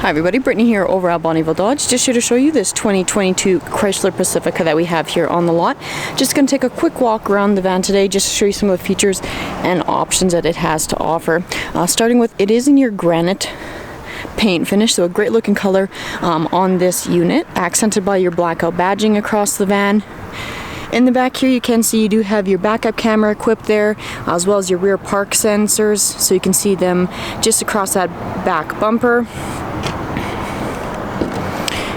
Hi everybody, Brittany here over at Bonnyville Dodge. Just here to show you this 2022 Chrysler Pacifica that we have here on the lot. Just going to take a quick walk around the van today just to show you some of the features and options that it has to offer. Starting with, it is in your granite paint finish, so a great looking color on this unit, accented by your blackout badging across the van. In the back here you can see you do have your backup camera equipped there, as well as your rear park sensors, so you can see them just across that back bumper.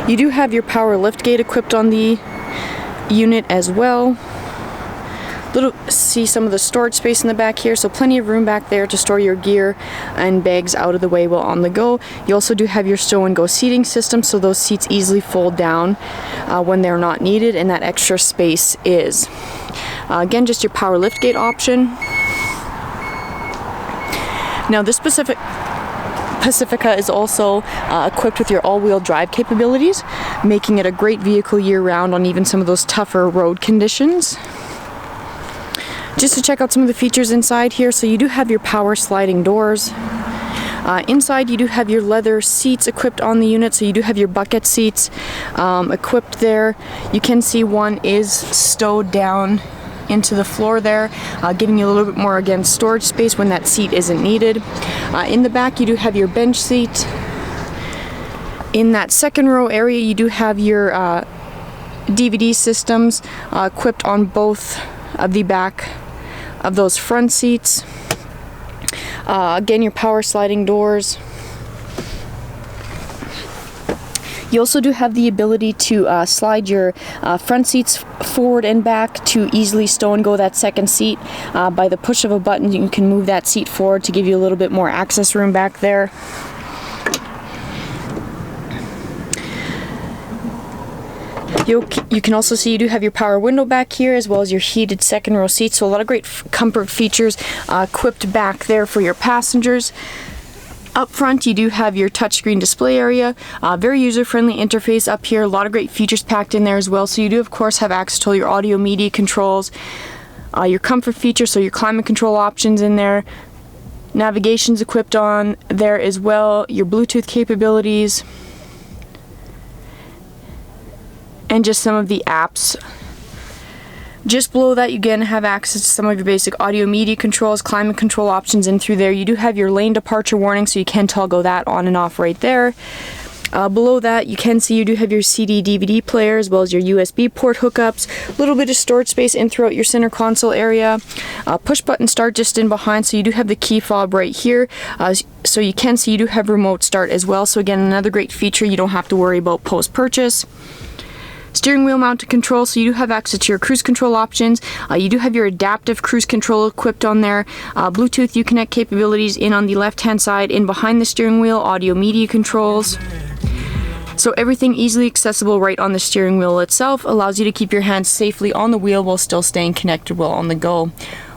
You do have your power lift gate equipped on the unit as well. See some of the storage space in the back here, so plenty of room back there to store your gear and bags out of the way while on the go. You also do have your stow and go seating system, so those seats easily fold down when they're not needed, and that extra space is. Again, just your power lift gate option. Now this Pacifica is also equipped with your all-wheel drive capabilities, making it a great vehicle year-round on even some of those tougher road conditions. Just to check out some of the features inside here, so you do have your power sliding doors. Inside you do have your leather seats equipped on the unit, so you do have your bucket seats equipped there. You can see one is stowed down into the floor there, giving you a little bit more, again, storage space when that seat isn't needed. In the back you do have your bench seat. In that second row area you do have your DVD systems equipped on both of the back of those front seats. Again, your power sliding doors. You also do have the ability to slide your front seats forward and back to easily stow and go that second seat. By the push of a button, you can move that seat forward to give you a little bit more access room back there. You can also see you do have your power window back here, as well as your heated second row seats, so a lot of great comfort features equipped back there for your passengers. Up front you do have your touchscreen display area, very user-friendly interface up here, a lot of great features packed in there as well. So you do of course have access to all your audio media controls, your comfort features, so your climate control options in there, navigation's equipped on there as well, your Bluetooth capabilities, and just some of the apps. Just below that you again have access to some of your basic audio media controls, climate control options in through there. You do have your lane departure warning, so you can toggle that on and off right there. Below that you can see you do have your CD DVD player, as well as your USB port hookups, a little bit of storage space in throughout your center console area, push button start just in behind, so you do have the key fob right here, so you can see you do have remote start as well. So again, another great feature you don't have to worry about post purchase. Steering wheel mounted control, so you do have access to your cruise control options. You do have your adaptive cruise control equipped on there. Bluetooth Uconnect capabilities in on the left hand side. In behind the steering wheel, audio media controls. So everything easily accessible right on the steering wheel itself, allows you to keep your hands safely on the wheel while still staying connected while on the go.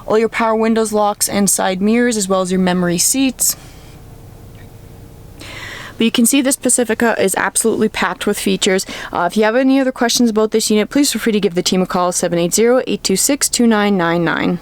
All your power windows, locks, and side mirrors, as well as your memory seats. But you can see this Pacifica is absolutely packed with features. If you have any other questions about this unit, please feel free to give the team a call, 780-826-2999.